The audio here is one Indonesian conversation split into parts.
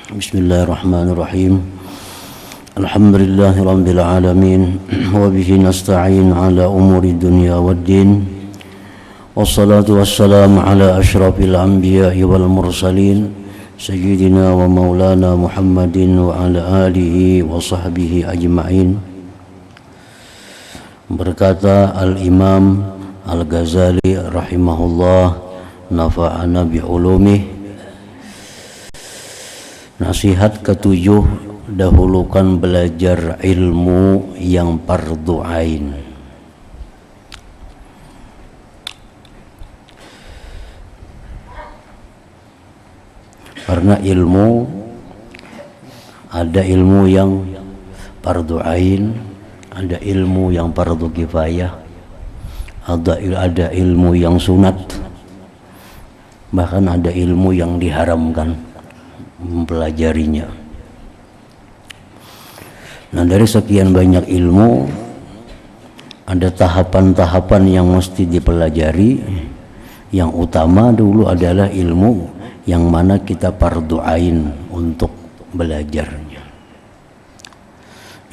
Bismillahirrahmanirrahim. Alhamdulillahirabbil alamin wa bihi nasta'in ala umuri dunya waddin. Wassalatu wassalamu ala asyrafil anbiya'i wal mursalin sayyidina wa maulana Muhammadin wa ala alihi wa sahbihi ajma'in. Berkata Al-Imam Al-Ghazali rahimahullah, nafa'ana bi'ulumih. Nasihat ketujuh, dahulukan belajar ilmu yang fardu ain. Karena ilmu, ada ilmu yang fardu ain, ada ilmu yang fardu kifayah, ada ilmu yang sunat, bahkan ada ilmu yang diharamkan mempelajarinya. Nah, dari sekian banyak ilmu ada tahapan-tahapan yang mesti dipelajari. Yang utama dulu adalah ilmu yang mana kita fardu ain untuk belajarnya.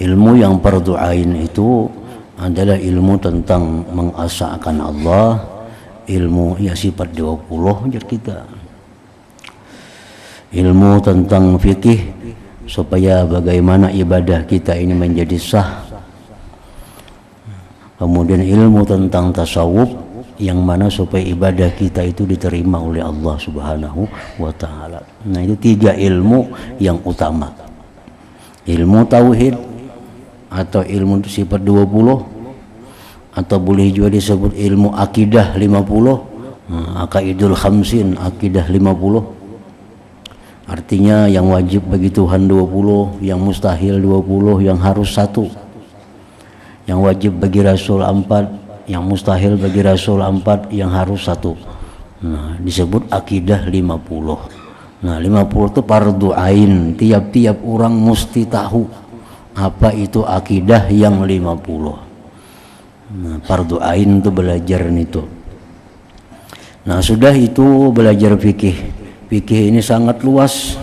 Ilmu yang fardu ain itu adalah ilmu tentang mengasahkan Allah, ilmu ya sifat 20 aja kita. Ilmu tentang fikih supaya bagaimana ibadah kita ini menjadi sah. Kemudian ilmu tentang tasawuf yang mana supaya ibadah kita itu diterima oleh Allah Subhanahu wa taala. Nah, itu tiga ilmu yang utama. Ilmu tauhid atau ilmu sifat 20, atau boleh juga disebut ilmu akidah 50, akaidul khamsin, akidah 50. Artinya yang wajib bagi Tuhan 20, yang mustahil 20, yang harus 1. Yang wajib bagi Rasul 4, yang mustahil bagi Rasul 4, yang harus 1. Nah, disebut akidah 50. Nah, 50 itu fardu ain, tiap-tiap orang mesti tahu apa itu akidah yang 50. Nah, fardu ain itu belajar itu. Nah, sudah itu belajar fikih. Fikih ini sangat luas.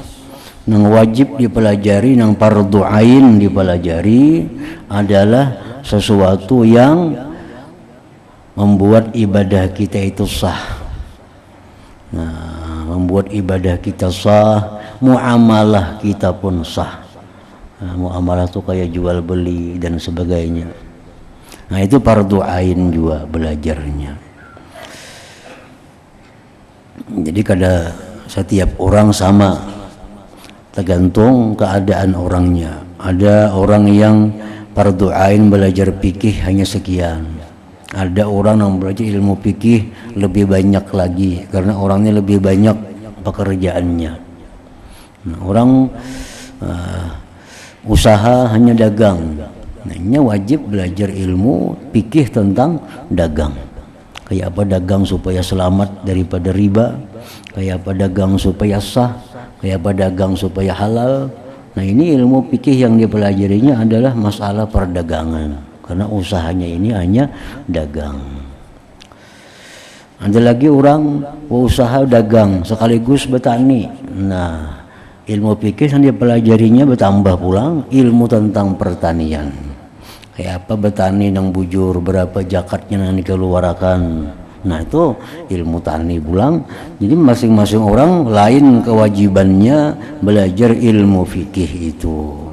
Yang wajib dipelajari, yang fardu ain dipelajari adalah sesuatu yang membuat ibadah kita itu sah. Nah, membuat ibadah kita sah, muamalah kita pun sah. Nah, muamalah itu kayak jual beli dan sebagainya. Nah, itu fardu ain juga belajarnya. Jadi kada setiap orang sama, tergantung keadaan orangnya. Ada orang yang fardu ain belajar fikih hanya sekian. Ada orang yang belajar ilmu fikih lebih banyak lagi karena orangnya lebih banyak pekerjaannya. Nah, orang usaha hanya dagang. Nah, ini wajib belajar ilmu fikih tentang dagang. Kayak apa dagang supaya selamat daripada riba, kayak apa dagang supaya sah, kayak apa dagang supaya halal. Nah, ini ilmu fikih yang dipelajarinya adalah masalah perdagangan, karena usahanya ini hanya dagang. Ada lagi orang usaha dagang sekaligus bertani. Nah, ilmu fikih yang dipelajarinya bertambah pulang ilmu tentang pertanian. Kayak apa bertani yang bujur, berapa zakatnya yang dikeluarkan. Nah, itu ilmu tani pulang. Jadi masing-masing orang lain kewajibannya belajar ilmu fikih itu.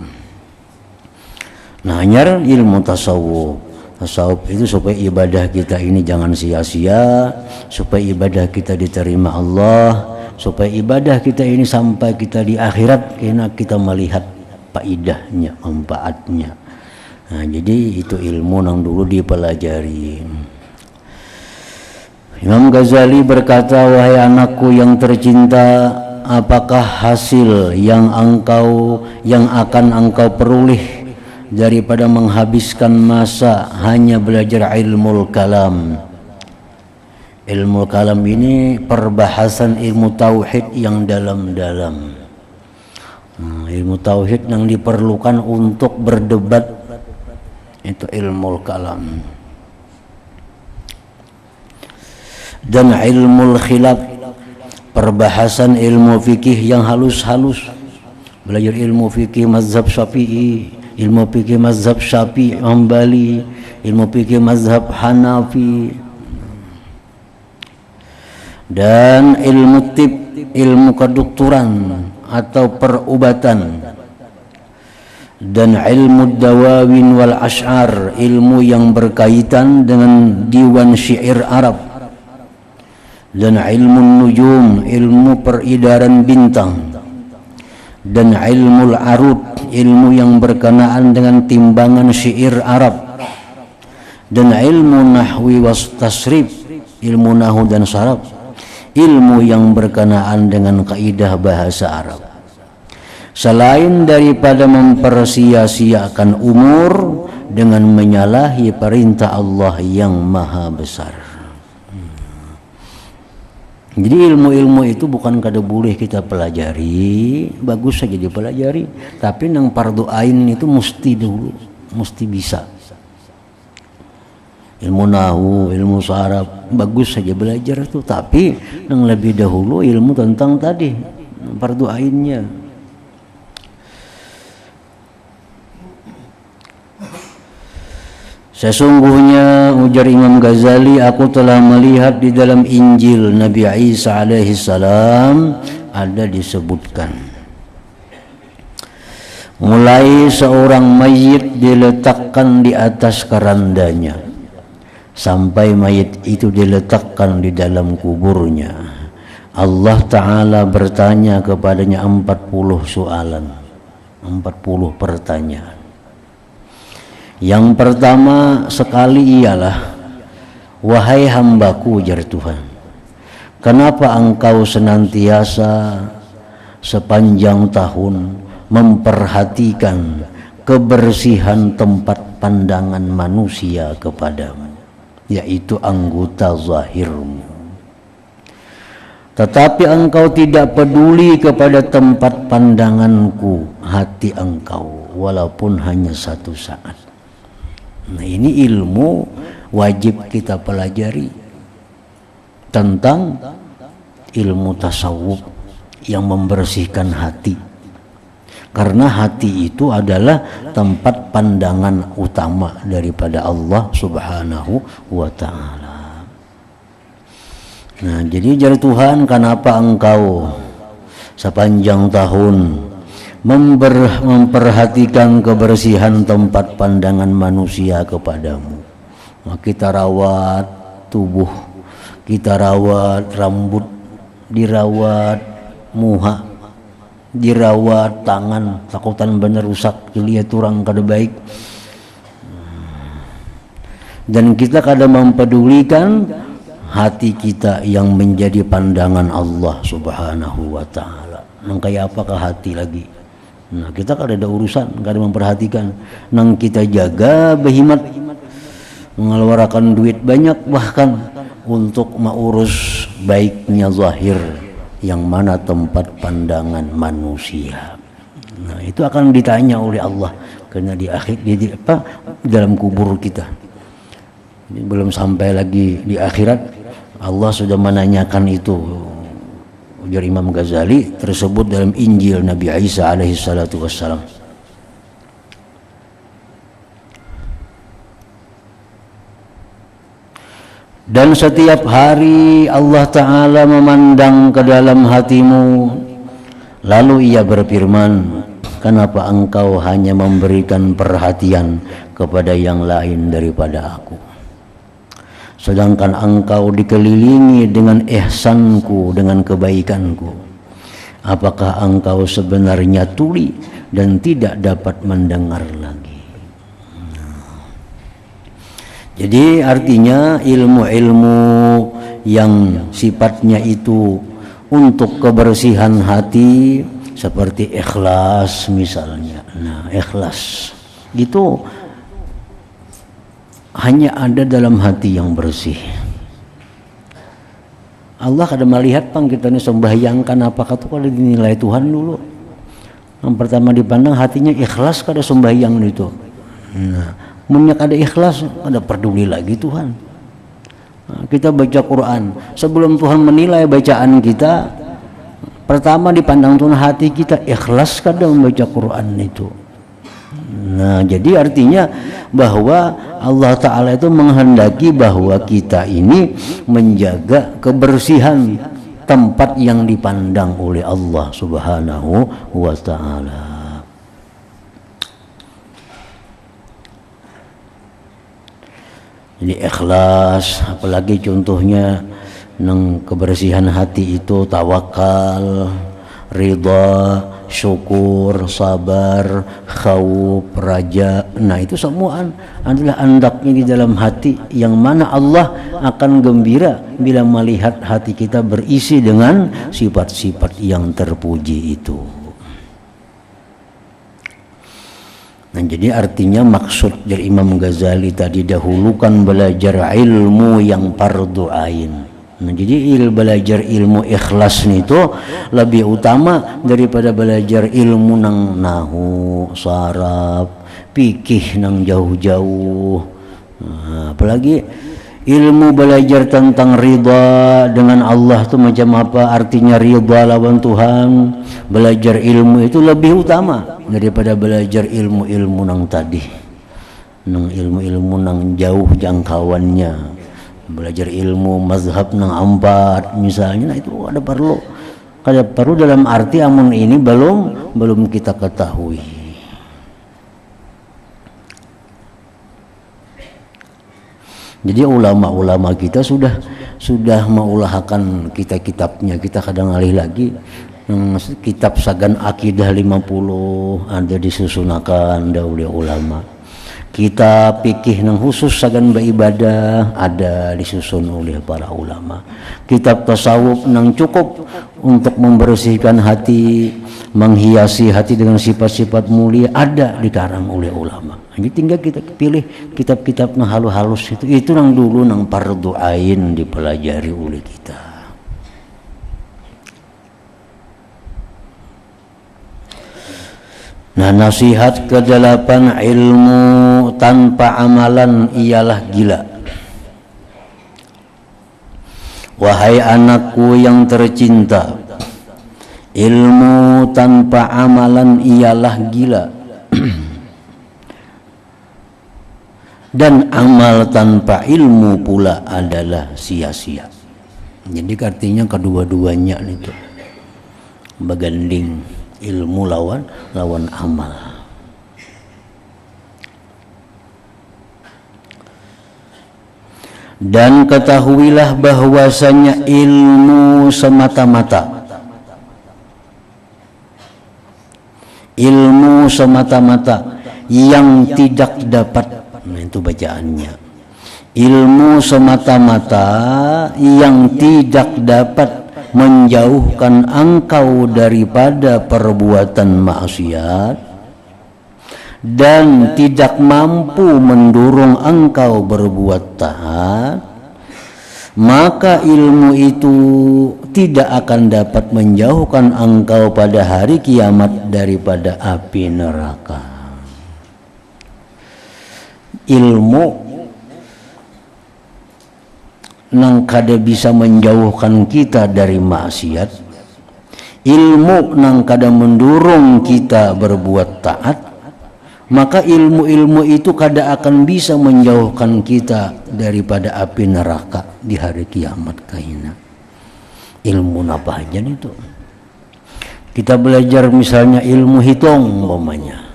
Nah, hanya ilmu tasawuf. Tasawuf itu supaya ibadah kita ini jangan sia-sia, supaya ibadah kita diterima Allah, supaya ibadah kita ini sampai kita di akhirat kita melihat faedahnya, manfaatnya. Nah, jadi itu ilmu yang dulu dipelajari. Imam Ghazali berkata, wahai anakku yang tercinta, apakah hasil yang akan engkau peroleh daripada menghabiskan masa hanya belajar ilmu kalam? Ilmu kalam ini perbahasan ilmu tauhid yang dalam-dalam. Ilmu tauhid yang diperlukan untuk berdebat itu ilmu kalam. Dan ilmu khilaf, perbahasan ilmu fikih yang halus-halus, belajar ilmu fikih mazhab Syafi'i, ilmu fikih mazhab Syafi'i Hambali, ilmu fikih mazhab Hanafi, dan ilmu tib, ilmu kedokteran atau perubatan, dan ilmu dawawin wal ash'ar, ilmu yang berkaitan dengan diwan syair Arab, dan ilmu nujum, ilmu peredaran bintang, dan ilmu arud, ilmu yang berkenaan dengan timbangan syair Arab, dan ilmu nahwi was tasrif, ilmu nahu dan saraf, ilmu yang berkenaan dengan kaidah bahasa Arab. Selain daripada mempersia-siakan umur dengan menyalahi perintah Allah yang maha besar. Jadi ilmu-ilmu itu bukan kada boleh kita pelajari, bagus saja dipelajari, tapi nang fardu ain itu mesti dulu, mesti bisa. Ilmu nahu, ilmu saraf, bagus saja belajar itu, tapi yang lebih dahulu ilmu tentang tadi fardu ainnya. Sesungguhnya ujar Imam Ghazali, aku telah melihat di dalam Injil Nabi Isa alaihi salam ada disebutkan mulai seorang mayit diletakkan di atas kerandanya sampai mayit itu diletakkan di dalam kuburnya, Allah Ta'ala bertanya kepadanya 40 soalan, 40 pertanyaan. Yang pertama sekali ialah, wahai hambaku, ujar Tuhan, kenapa engkau senantiasa sepanjang tahun memperhatikan kebersihan tempat pandangan manusia kepadamu, yaitu anggota zahirmu, tetapi engkau tidak peduli kepada tempat pandanganku, hati engkau, walaupun hanya satu saat. Nah, ini ilmu wajib kita pelajari tentang ilmu tasawuf yang membersihkan hati, karena hati itu adalah tempat pandangan utama daripada Allah Subhanahu wa Ta'ala. Nah, jadi jar Tuhan, kenapa engkau sepanjang tahun memperhatikan kebersihan tempat pandangan manusia kepadamu? Nah, kita rawat tubuh, kita rawat rambut, dirawat muha, dirawat tangan, takutan bener rusak, dilihat orang kada baik, dan kita kada mempedulikan hati kita yang menjadi pandangan Allah Subhanahu wa Ta'ala. Nang kayak apakah hati lagi? Nah, kita kada ada urusan, kada memperhatikan. Nang kita jaga berhemat, mengeluarkan duit banyak bahkan untuk mengurus baiknya zahir, yang mana tempat pandangan manusia. Nah, itu akan ditanya oleh Allah karena di akhir dalam kubur kita. Ini belum sampai lagi di akhirat, Allah sudah menanyakan itu. Ujar Imam Ghazali, tersebut dalam Injil Nabi Isa alaihi salatu wassalam. Dan setiap hari Allah Ta'ala memandang ke dalam hatimu, lalu ia berfirman, kenapa engkau hanya memberikan perhatian kepada yang lain daripada aku, sedangkan engkau dikelilingi dengan ihsanku, dengan kebaikanku? Apakah engkau sebenarnya tuli dan tidak dapat mendengar lagi? Jadi artinya ilmu-ilmu yang sifatnya itu untuk kebersihan hati, seperti ikhlas misalnya. Nah, ikhlas itu hanya ada dalam hati yang bersih. Allah kada melihat pang kita ini sembahyangkan apakah itu kada dinilai Tuhan dulu. Yang pertama dipandang hatinya ikhlas kada sembahyang itu. Nah, munnya kada ikhlas kada peduli lagi Tuhan. Nah, kita baca Quran, sebelum Tuhan menilai bacaan kita, Pertama dipandang tuh hati kita ikhlas kadang membaca Quran itu. Nah, jadi artinya bahwa Allah Ta'ala itu menghendaki bahwa kita ini menjaga kebersihan tempat yang dipandang oleh Allah Subhanahu wa Ta'ala. Jadi ikhlas, apalagi contohnya nang kebersihan hati itu tawakal, ridha, syukur, sabar, khauf, raja. Nah, itu semua adalah andaknya di dalam hati yang mana Allah akan gembira bila melihat hati kita berisi dengan sifat-sifat yang terpuji itu. Nah, jadi artinya maksud dari Imam Ghazali tadi, dahulukan belajar ilmu yang fardu ain. Nah, jadi belajar ilmu ikhlas itu lebih utama daripada belajar ilmu nang nahu, saraf, fikih nang jauh-jauh. Nah, apalagi ilmu belajar tentang ridha dengan Allah itu macam apa, artinya ridha lawan Tuhan. Belajar ilmu itu lebih utama daripada belajar ilmu-ilmu nang tadi, nang ilmu-ilmu nang jauh jangkauannya. Belajar ilmu mazhab nang ampat misalnya, nah itu ada perlu dalam arti amun ini belum kita ketahui. Jadi ulama-ulama kita sudah mengulahkan kitabnya. Kita kadang alih lagi kitab Sagan Akidah 50 ada disusunakan oleh ulama. Kitab fikih nang khusus sagan beribadah ada disusun oleh para ulama. Kitab tasawuf nang cukup untuk membersihkan hati, menghiasi hati dengan sifat-sifat mulia ada dikarang oleh ulama. Jadi tinggal kita pilih kitab-kitab nang halus-halus itu nang dulu nang fardu ain dipelajari oleh kita. Nah, nasihat ke-8, ilmu tanpa amalan ialah gila. Wahai anakku yang tercinta, ilmu tanpa amalan ialah gila. Dan amal tanpa ilmu pula adalah sia-sia. Jadi artinya kedua-duanya itu beganding, ilmu lawan amal. Dan ketahuilah bahwasanya ilmu semata-mata yang tidak dapat, nah itu bacaannya, ilmu semata-mata yang tidak dapat menjauhkan engkau daripada perbuatan maksiat dan tidak mampu mendorong engkau berbuat taat, maka ilmu itu tidak akan dapat menjauhkan engkau pada hari kiamat daripada api neraka. Ilmu nang kada bisa menjauhkan kita dari maksiat, ilmu nang kada mendorong kita berbuat taat, maka ilmu-ilmu itu kada akan bisa menjauhkan kita daripada api neraka di hari kiamat kaina. Ilmu apa aja itu? Kita belajar misalnya ilmu hitung umpamanya.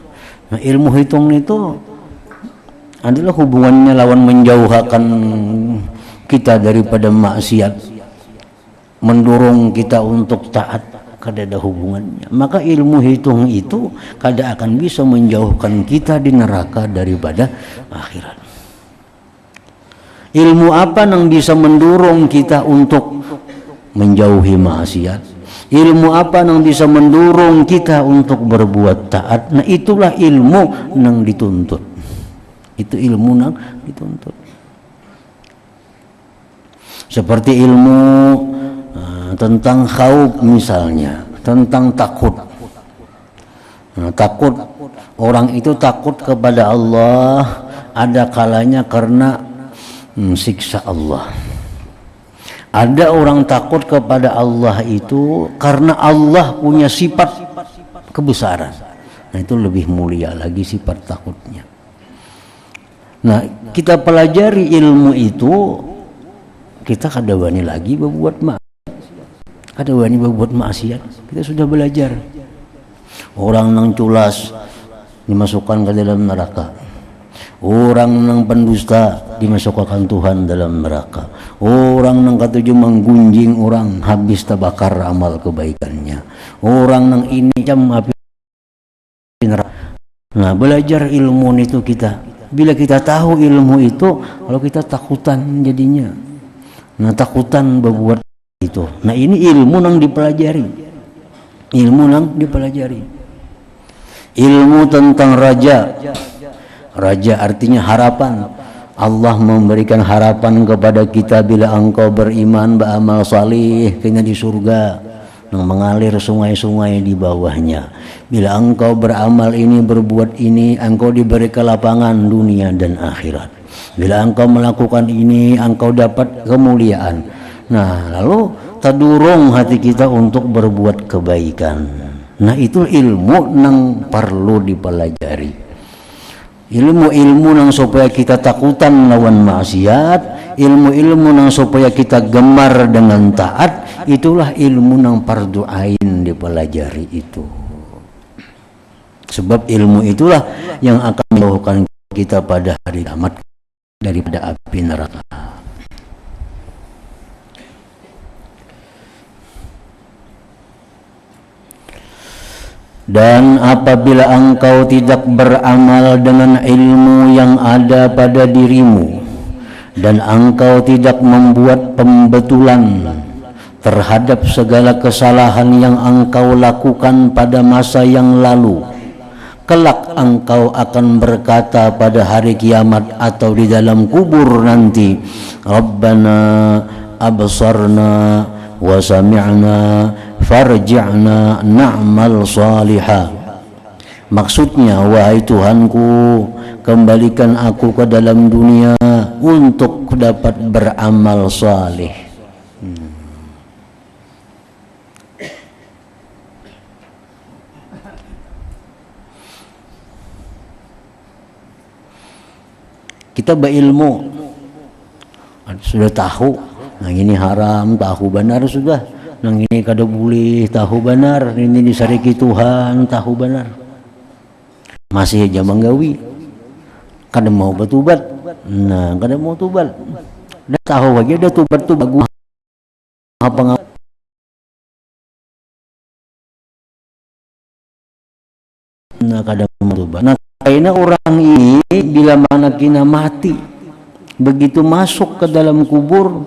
Nah, ilmu hitung itu adalah hubungannya lawan menjauhkan kita daripada maksiat, mendorong kita untuk taat, kada ada hubungannya. Maka ilmu hitung itu kada akan bisa menjauhkan kita di neraka daripada akhirat. Ilmu apa yang bisa mendorong kita untuk menjauhi maksiat? Ilmu apa yang bisa mendorong kita untuk berbuat taat? Nah, itulah ilmu yang dituntut. Itu ilmu yang dituntut. Seperti ilmu tentang khauf misalnya, tentang takut. Takut, orang itu takut kepada Allah ada kalanya karena siksa Allah. Ada orang takut kepada Allah itu karena Allah punya sifat kebesaran. Nah itu lebih mulia lagi sifat takutnya. Nah kita pelajari ilmu itu, kita kada wani lagi berbuat maksiat. Kada wani berbuat maksiat. Kita sudah belajar. Orang nang culas dimasukkan ke dalam neraka. Orang nang pendusta dimasukkan Tuhan dalam neraka. Orang nang ketujuh menggunjing orang habis terbakar amal kebaikannya. Orang nang ini jam api neraka. Nah belajar ilmu itu kita. Bila kita tahu ilmu itu, kalau kita takutan jadinya. Nah takutan berbuat itu. Nah ini ilmu nang dipelajari. Ilmu nang dipelajari. Ilmu tentang raja. Raja artinya harapan. Allah memberikan harapan kepada kita bila engkau beriman beramal salih, kena di surga yang mengalir sungai-sungai di bawahnya. Bila engkau beramal ini, berbuat ini, engkau diberi kelapangan dunia dan akhirat. Bila engkau melakukan ini, engkau dapat kemuliaan. Nah lalu tadurung hati kita untuk berbuat kebaikan. Nah itu ilmu yang perlu dipelajari. Ilmu-ilmu nang supaya kita takutan lawan maksiat, ilmu-ilmu nang supaya kita gemar dengan taat, itulah ilmu nang fardu ain dipelajari itu. Sebab ilmu itulah yang akan menjauhkan kita pada hari kiamat daripada api neraka. Dan apabila engkau tidak beramal dengan ilmu yang ada pada dirimu, dan engkau tidak membuat pembetulan terhadap segala kesalahan yang engkau lakukan pada masa yang lalu, kelak engkau akan berkata pada hari kiamat atau di dalam kubur nanti, Rabbana absarna wa sami'na farji'na na'mal salihah. Maksudnya, wahai Tuhanku, kembalikan aku ke dalam dunia untuk dapat beramal salih. Kita berilmu, sudah tahu, nah ini haram, tahu benar sudah. Nang ini kada boleh, tahu benar. Ini disariki Tuhan, tahu benar. Masih aja menggawi, kada mau bertobat. Nah, kada mau tobat. Dah tahu aja, dah tobat tu bagus. Apa nah kada mau tobat. Nah, karena orang ini bila mana kina mati, begitu masuk ke dalam kubur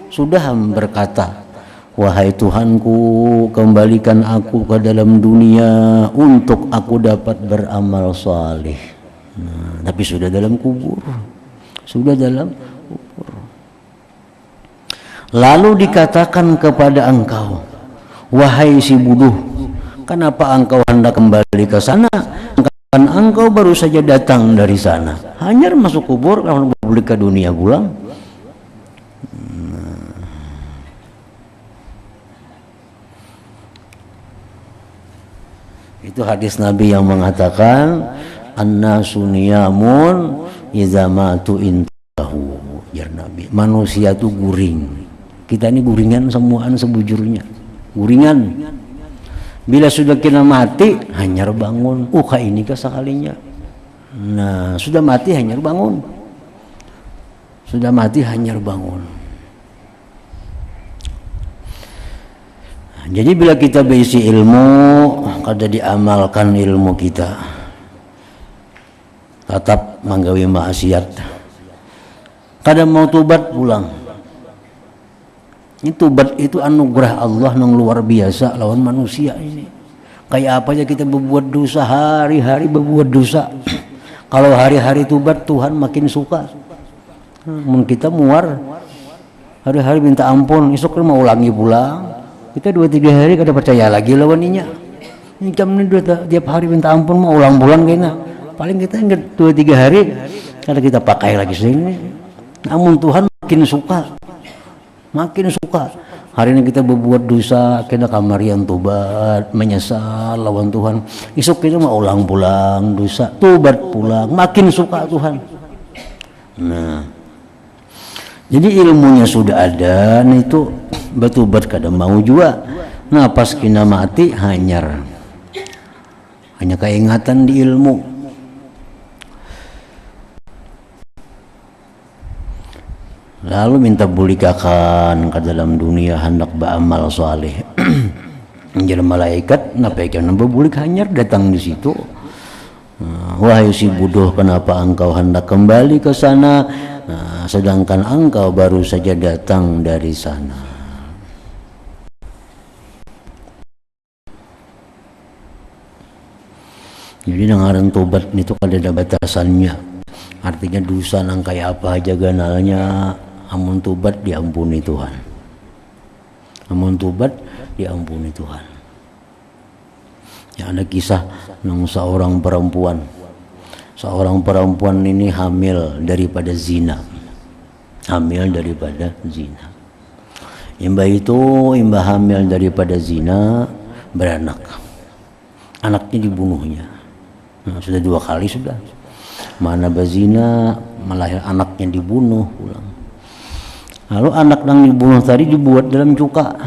sudah berkata, wahai Tuhanku, kembalikan aku ke dalam dunia untuk aku dapat beramal saleh. Nah, tapi sudah dalam kubur. Sudah dalam kubur. Lalu dikatakan kepada engkau, wahai si bodoh, kenapa engkau hendak kembali ke sana? Kan engkau baru saja datang dari sana. Hanya masuk kubur, kalau boleh ke dunia pulang. Itu hadis Nabi yang mengatakan annasu niyamun idza matu intahu. Ya Nabi, manusia itu guring. Kita ini guringan semuaan sebujurnya. Guringan. Bila sudah kena mati hanya bangun. Ini sekalinya. Nah, sudah mati hanya bangun. Sudah mati hanya bangun. Jadi bila kita berisi ilmu, kada diamalkan ilmu kita, tetap menggawi maksiat, kada mau tobat pulang. Ini tobat itu anugerah Allah yang luar biasa lawan manusia ini. Kayak apa aja kita berbuat dosa, hari-hari berbuat dosa. Kalau hari-hari tobat Tuhan makin suka. Mun kita muar, hari-hari minta ampun, esok mau ulangi pulang. Kita 2-3 hari kada percaya lagi lawaninya. Ini jam ini tiap hari minta ampun mau ulang bulan kayaknya. Paling kita ingat 2-3 hari kada kita pakai lagi sini. Namun Tuhan makin suka. makin suka. Hari ini kita berbuat dosa, kita kamarian tobat, menyesal lawan Tuhan. Esok kita mau ulang pulang dosa, tobat pulang, makin suka Tuhan. Nah, jadi ilmunya sudah ada, nah itu bertobat kada mau juga. Nah pas kena mati hanya keingatan di ilmu. Lalu minta bulikakan ke dalam dunia hendak beramal saleh. Jadi malaikat nampaikan bulik hanyar datang di situ. Wahai si bodoh, kenapa engkau hendak kembali ke sana, sedangkan engkau baru saja datang dari sana. Jadi dengaran tobat itu ada batasannya. Artinya dosa nang kayak apa aja ganalnya, amun tobat diampuni Tuhan. Amun tobat diampuni Tuhan. Ya, ada kisah nang seorang perempuan. Seorang perempuan ini hamil daripada zina. Hamil daripada zina. Imba hamil daripada zina, beranak. Anaknya dibunuhnya. Nah, sudah 2 kali sudah. Mana bazina melahir anaknya dibunuh pulang. Lalu anak yang dibunuh tadi dibuat dalam cuka.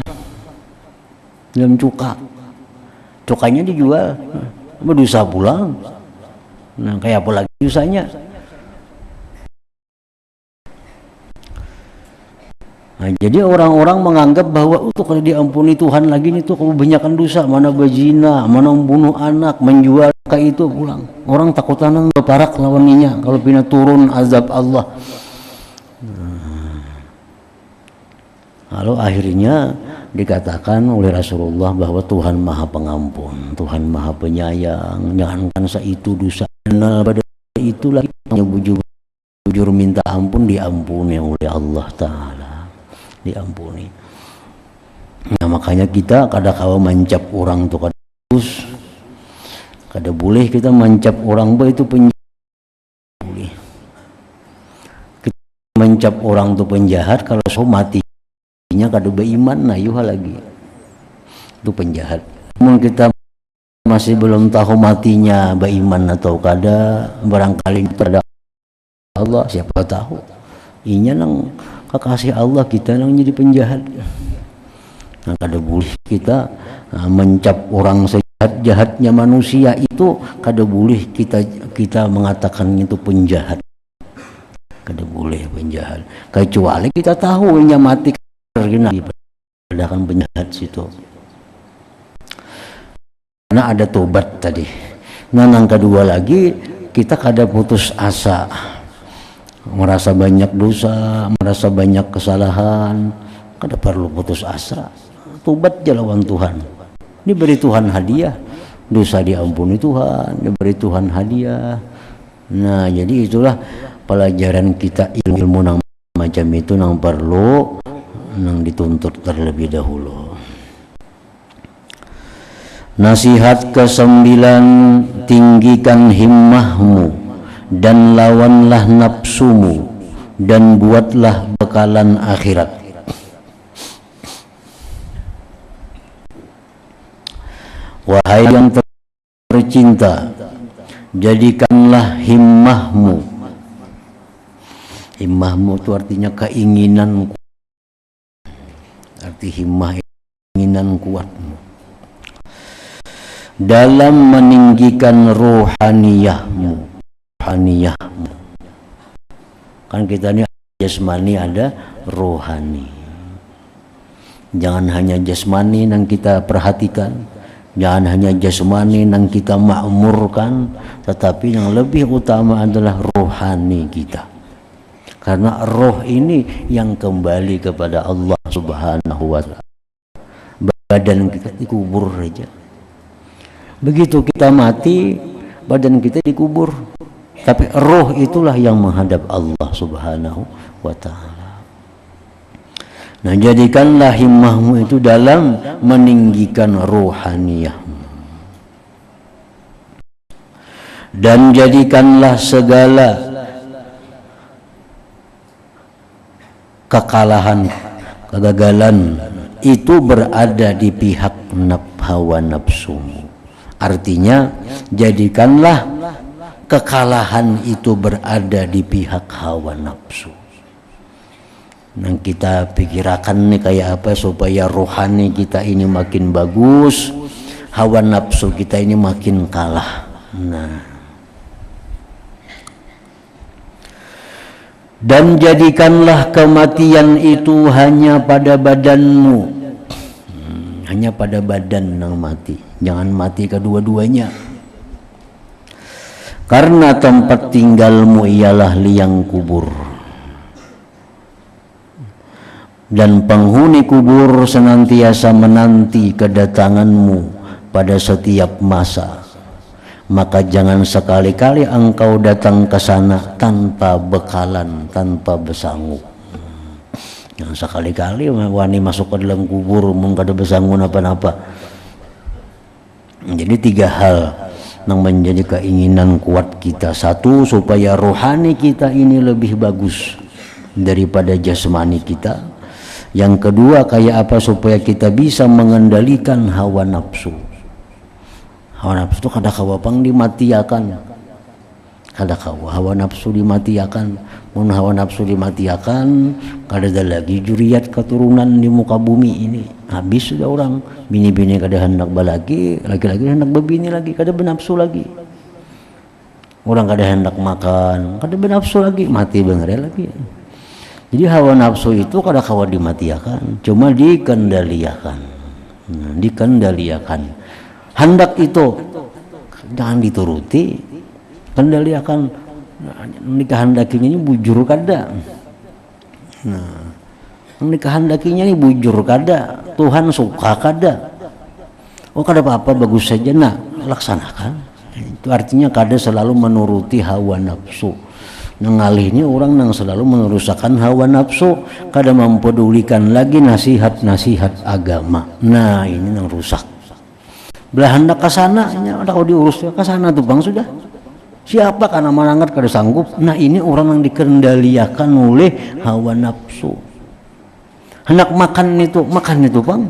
Dalam cuka. Cukanya dijual. Berdosa pulang. Nah, kayak apa lagi dosanya? Nah, jadi orang-orang menganggap bahwa kalau diampuni Tuhan lagi nih tuh kebanyakan dosa, mana berzina, mana membunuh anak, menjual kayak itu pulang. Orang takutan berparak lawannya kalau pina turun azab Allah. Lalu akhirnya dikatakan oleh Rasulullah bahwa Tuhan Maha Pengampun, Tuhan Maha Penyayang. Jangankan seitu dosa pada itu lagi bujur minta ampun diampuni oleh Allah Ta'ala. Diampuni. Nah, makanya kita kadang-kadang mencap orang tuh kada boleh kita mencap orang itu penjahat. Boleh. Kita mencap orang tuh penjahat kalau so matinya kada beriman, nah yuha lagi. Itu penjahat. Namun kita masih belum tahu matinya beriman atau kada, barangkali itu ada Allah, siapa tahu. Inya nang kekasih Allah kita nang jadi penjahat. Nah, kada boleh kita mencap orang sejahat-jahatnya manusia itu, kada boleh kita mengatakan itu penjahat. Kada boleh penjahat. Kecuali kita tahu inya mati karena kan penjahat situ. Karena ada tobat tadi. Nah, yang kedua lagi kita kada putus asa. Merasa banyak dosa, merasa banyak kesalahan, kada perlu putus asa. Tobat jalawan Tuhan. Diberi Tuhan hadiah, dosa diampuni Tuhan, diberi Tuhan hadiah. Nah, jadi itulah pelajaran kita, ilmu nang macam itu nang perlu nang dituntut terlebih dahulu. Nasihat ke-9, tinggikan himmahmu dan lawanlah nafsumu dan buatlah bekalan akhirat. Wahai yang tercinta, jadikanlah himmahmu. Himmahmu itu artinya keinginan. Arti himmah keinginan kuatmu dalam meninggikan rohaniyahmu. Kan kita ini jasmani, ada rohani. Jangan hanya jasmani yang kita perhatikan, jangan hanya jasmani yang kita makmurkan, tetapi yang lebih utama adalah rohani kita. Karena roh ini yang kembali kepada Allah Subhanahu wa Ta'ala. Badan kita dikubur saja. Begitu kita mati, badan kita dikubur. Tapi roh itulah yang menghadap Allah Subhanahu wa Ta'ala. Nah, jadikanlah himmahmu itu dalam meninggikan rohaniyahmu. Dan jadikanlah segala kegagalan itu berada di pihak hawa nafsumu. Artinya jadikanlah kekalahan itu berada di pihak hawa nafsu. Nah, kita pikirkan nih kayak apa supaya rohani kita ini makin bagus, hawa nafsu kita ini makin kalah. Nah, dan jadikanlah kematian itu hanya pada badanmu, hanya pada badan yang mati, jangan mati kedua-duanya. Karena tempat tinggalmu ialah liang kubur, dan penghuni kubur senantiasa menanti kedatanganmu pada setiap masa. Maka jangan sekali-kali engkau datang ke sana tanpa bekalan, tanpa besangu. Jangan sekali-kali wani masuk ke dalam kubur mung kada besangu apa-apa. Jadi 3 hal yang menjadi keinginan kuat kita. 1, supaya rohani kita ini lebih bagus daripada jasmani kita. Yang kedua, kayak apa supaya kita bisa mengendalikan hawa nafsu. Hawa nafsu itu kada kawa pang dimatiakan, kada kawa hawa nafsu dimatiakan. Mun hawa nafsu dimatiakan, kada ada lagi juriat keturunan di muka bumi ini. Habis sudah orang, bini-bini kada hendak balaki, laki-laki hendak berbini lagi, kada bernafsu lagi. Orang kada hendak makan, kada bernafsu lagi, mati bengre lagi. Jadi hawa nafsu itu kada kawa dimatiakan, cuma dikendaliakan. Nah, dikendaliakan. Hendak itu jangan dituruti, kendaliakan. Dikehendakinya ini bujur kada. Nah, dikehendakinya ini bujur kada, Tuhan suka kada. Oh kada apa-apa, bagus saja, nah laksanakan. Itu artinya kada selalu menuruti hawa nafsu. Ngalihnya orang yang selalu meneruskan hawa nafsu, kada mempedulikan lagi nasihat-nasihat agama. Nah ini yang rusak. Belah hendak ke sana, ada kau diurus ke sana tuh bang sudah. Siapa karena manangat kada sanggup. Nah ini orang yang dikendaliakan oleh hawa nafsu. Hendak makan itu bang.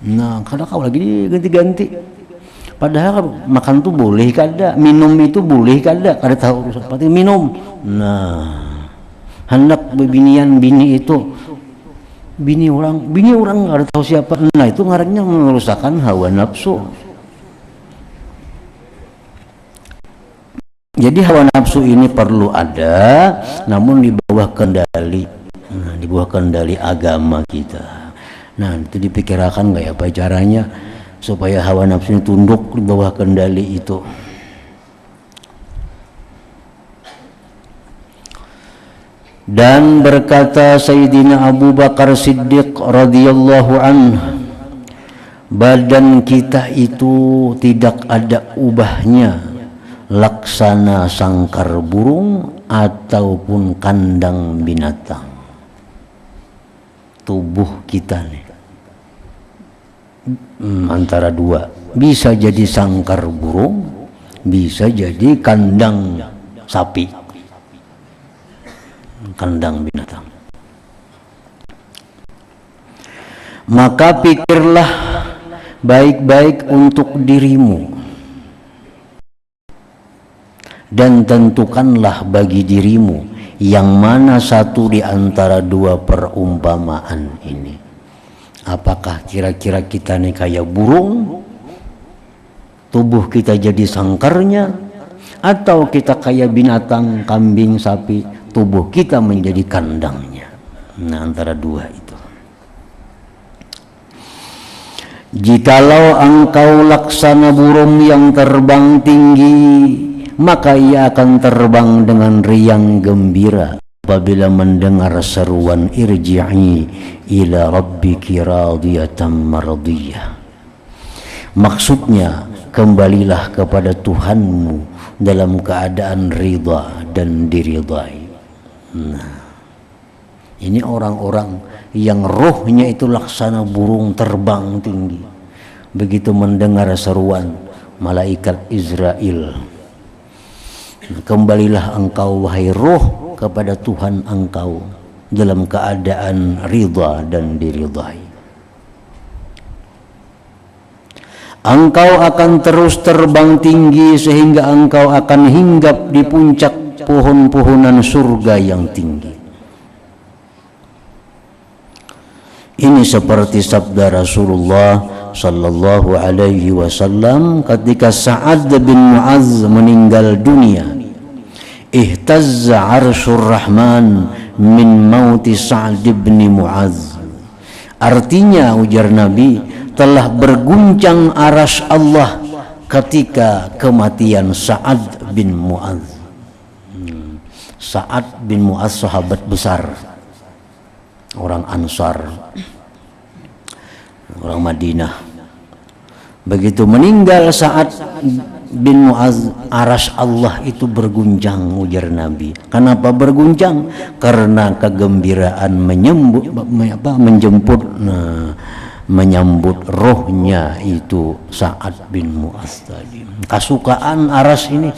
Nah kada kau lagi ganti-ganti. Padahal makan tuh boleh kada, minum itu boleh kada tahu seperti minum. Nah hendak bebinian bini itu, bini orang kada tahu siapa. Nah itu ngarannya merusakkan hawa nafsu. Jadi hawa nafsu ini perlu ada, namun di bawah kendali, di bawah kendali agama kita. Nah itu dipikirkan kayak apa caranya supaya hawa nafsu ini tunduk di bawah kendali itu. Dan berkata Sayyidina Abu Bakar Siddiq radhiyallahu anhu, badan kita itu tidak ada ubahnya laksana sangkar burung ataupun kandang binatang. Tubuh kita nih antara dua, bisa jadi sangkar burung, bisa jadi kandang sapi, kandang binatang. Maka pikirlah baik-baik untuk dirimu dan tentukanlah bagi dirimu yang mana satu di antara 2 perumpamaan ini. Apakah kira-kira kita nih kayak burung, tubuh kita jadi sangkarnya, atau kita kayak binatang, kambing, sapi, tubuh kita menjadi kandangnya? Nah antara 2 itu. Jikalau engkau laksana burung yang terbang tinggi, maka ia akan terbang dengan riang gembira apabila mendengar seruan irji'i ila rabbiki radiyatan mardiyah. Maksudnya kembalilah kepada Tuhanmu dalam keadaan ridha dan diridai. Nah, ini orang-orang yang rohnya itu laksana burung terbang tinggi. Begitu mendengar seruan malaikat Israel, kembalilah engkau wahai roh kepada Tuhan engkau dalam keadaan ridha dan diridhai. Engkau akan terus terbang tinggi sehingga engkau akan hinggap di puncak pohon-pohonan surga yang tinggi. Ini seperti sabda Rasulullah sallallahu alaihi wasallam ketika Sa'ad bin Mu'adz meninggal dunia. Ihtazza 'arsyur rahman min mauti Sa'ad bin Mu'adz. Artinya, ujar Nabi, telah berguncang arsy Allah ketika kematian Sa'ad bin Mu'adz. Sa'ad bin Mu'adz sahabat besar, orang Ansar, orang Madinah. Begitu meninggal Sa'ad bin Mu'adz, arsy Allah itu berguncang, ujar Nabi. Kenapa berguncang? Karena kegembiraan menyambut rohnya itu Sa'ad bin Mu'adz tadi. Kasukaan aras ini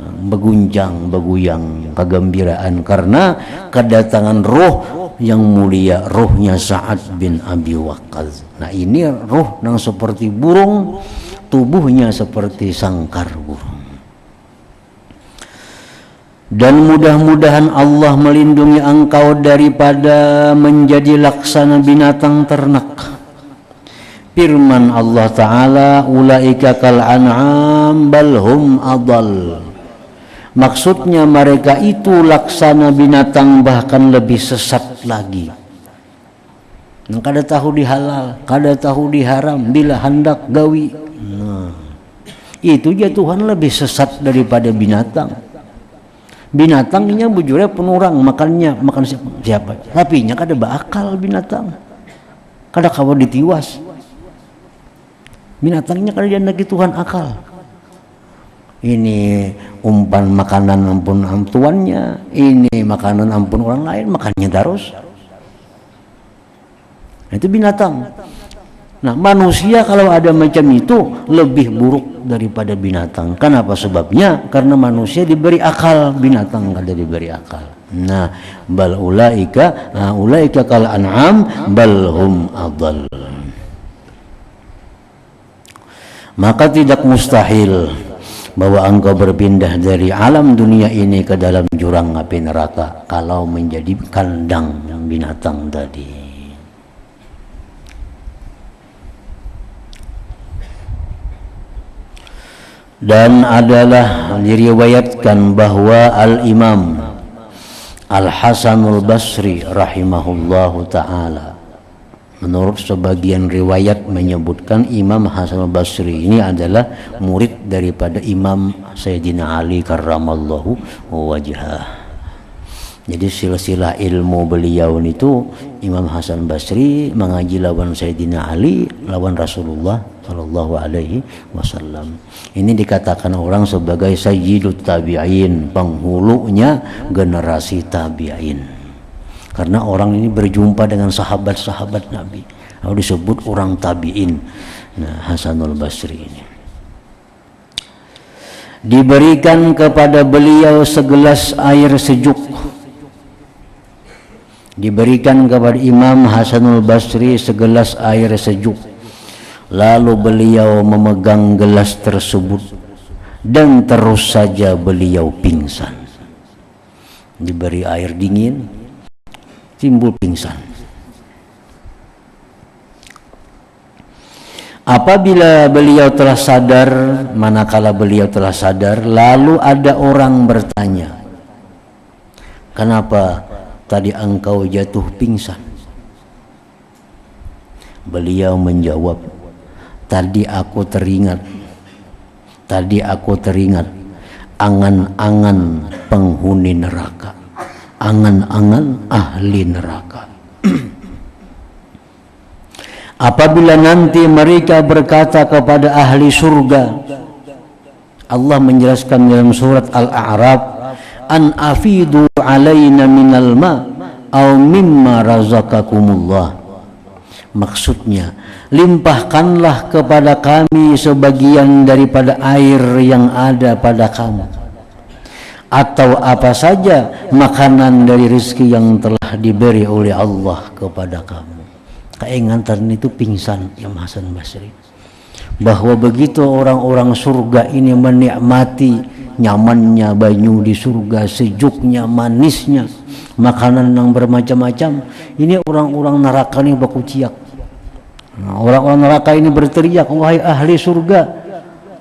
berguncang, bergoyang, kegembiraan karena kedatangan roh yang mulia, rohnya Sa'ad bin Abi Waqqas. Nah, ini roh yang seperti burung, tubuhnya seperti sangkar burung. Dan mudah-mudahan Allah melindungi engkau daripada menjadi laksana binatang ternak. Firman Allah Ta'ala, ulaika kal an'am bal hum adall. Maksudnya mereka itu laksana binatang, bahkan lebih sesat lagi. Kada tahu dihalal, kada tahu diharam, bila hendak gawi. Nah, itu ya Tuhan lebih sesat daripada binatang. Binatangnya bujurnya penurang, makan siapa? Tapi nya kada beakal binatang. Kada kawa ditiwas. Binatangnya kada diandaki Tuhan akal. Ini umpan makanan ampun tuannya, ini makanan ampun orang lain, makannya terus. Itu binatang. Nah, manusia kalau ada macam itu lebih buruk daripada binatang. Kenapa sebabnya? Karena manusia diberi akal, binatang kada diberi akal. Nah, bal ulaika kal an'am bal hum adall. Maka tidak mustahil bahwa engkau berpindah dari alam dunia ini ke dalam jurang api neraka kalau menjadi kandang binatang tadi. Dan adalah diriwayatkan bahwa Al-Imam Al-Hasanul Basri rahimahullahu ta'ala, menurut sebagian riwayat menyebutkan Imam Hasan al-Basri ini adalah murid daripada Imam Sayyidina Ali karramallahu wajhah. Jadi silsilah ilmu beliau itu Imam Hasan Basri mengaji lawan Sayyidina Ali, lawan Rasulullah sallallahu alaihi wasallam. Ini dikatakan orang sebagai Sayyidut Tabi'in, penghulunya generasi tabi'in. Karena orang ini berjumpa dengan sahabat-sahabat Nabi, lalu disebut orang tabi'in. Nah, Hasanul Basri ini diberikan kepada beliau segelas air sejuk. Diberikan kepada Imam Hasanul Basri segelas air sejuk. Lalu beliau memegang gelas tersebut dan terus saja beliau pingsan. Diberi air dingin, timbul pingsan. Apabila beliau telah sadar, manakala beliau telah sadar, lalu ada orang bertanya, "Kenapa tadi engkau jatuh pingsan?" Beliau menjawab, tadi aku teringat angan-angan penghuni neraka, angan-angan ahli neraka. Apabila nanti mereka berkata kepada ahli surga, Allah menjelaskan dalam surat Al-A'raf, an afidu alaina minal ma aw mimma razaqakumullah. Maksudnya, limpahkanlah kepada kami sebagian daripada air yang ada pada kamu, atau apa saja makanan dari rezeki yang telah telah diberi oleh Allah kepada kamu. Keingatan itu pingsan Imam Hasan Basri, bahwa begitu orang-orang surga ini menikmati nyamannya banyu di surga, sejuknya, manisnya, makanan yang bermacam-macam, ini orang-orang neraka ini baku ciak. Orang-orang neraka ini berteriak, wahai ahli surga,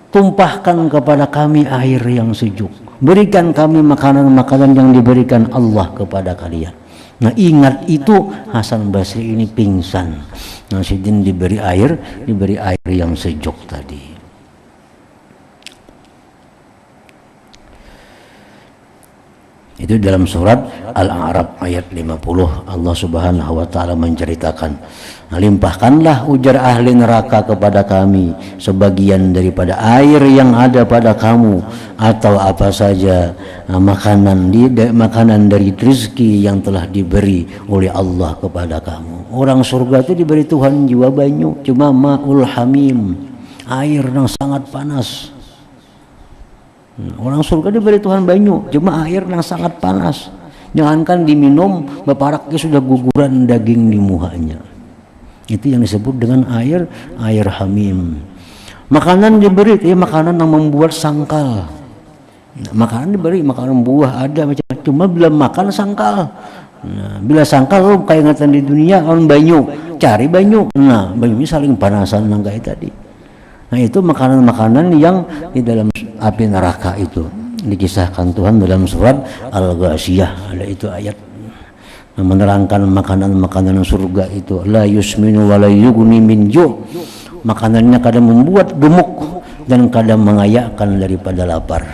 tumpahkan kepada kami air yang sejuk, berikan kami makanan-makanan yang diberikan Allah kepada kalian. Nah, ingat itu Hasan Basri ini pingsan. Nah, Sidin diberi air yang sejuk tadi. Itu dalam surat Al-A'raf ayat 50 Allah Subhanahu wa taala menceritakan, limpahkanlah ujar ahli neraka kepada kami sebagian daripada air yang ada pada kamu, atau apa saja makanan dari rezeki yang telah diberi oleh Allah kepada kamu. Orang surga itu diberi Tuhan jiwa banyu, cuma ma'ul hamim, air yang sangat panas. Orang surga diberi Tuhan banyu, cuma air yang sangat panas. Jangankan diminum, baparaknya sudah guguran daging di muhanya. Itu yang disebut dengan air hamim. Makanan diberi, makanan yang membuat sangkal. Makanan diberi, makanan buah ada macam, cuma bila makan sangkal. Nah, bila sangkal kayak ingatan di dunia orang banyu, cari banyu. Nah, banyu saling panasan kayak tadi. Nah, itu makanan-makanan yang di dalam api neraka itu dikisahkan Tuhan dalam surat Al-Ghasyiyah. Ada itu ayat yang menerangkan makanan-makanan surga itu, la yusminu wa la yughni min ju'. Makanannya kadang membuat gemuk dan kadang mengayakkan daripada lapar.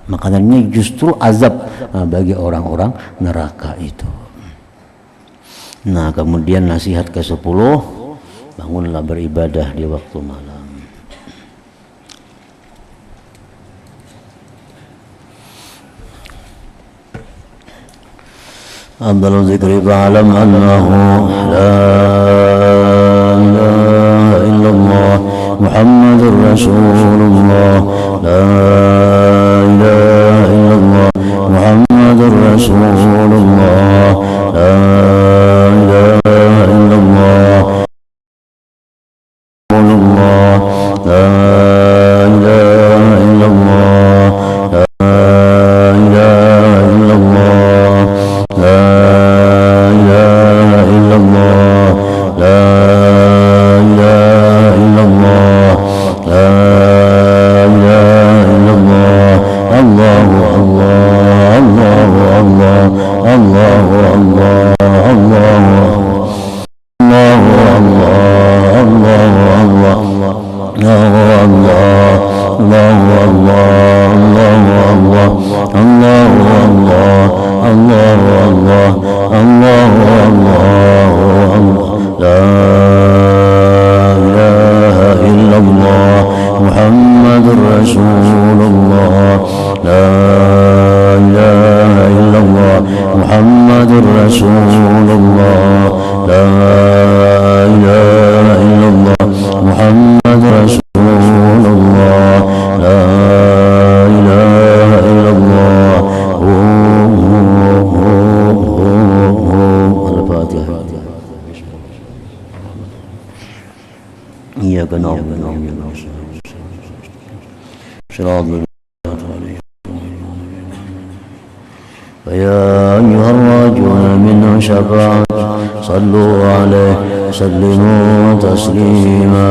Makanannya justru azab bagi orang-orang neraka itu. Nah, kemudian nasihat ke-10, bangunlah beribadah di waktu malam. أفضل الذكر فاعلم أنه لا إله إلا الله محمد رسول الله لا إله إلا الله محمد رسول الله لا إله إلا الله لا إله إلا الله فيا أيها الراجون منه شفاعة صلوا عليه وسلموا تسليما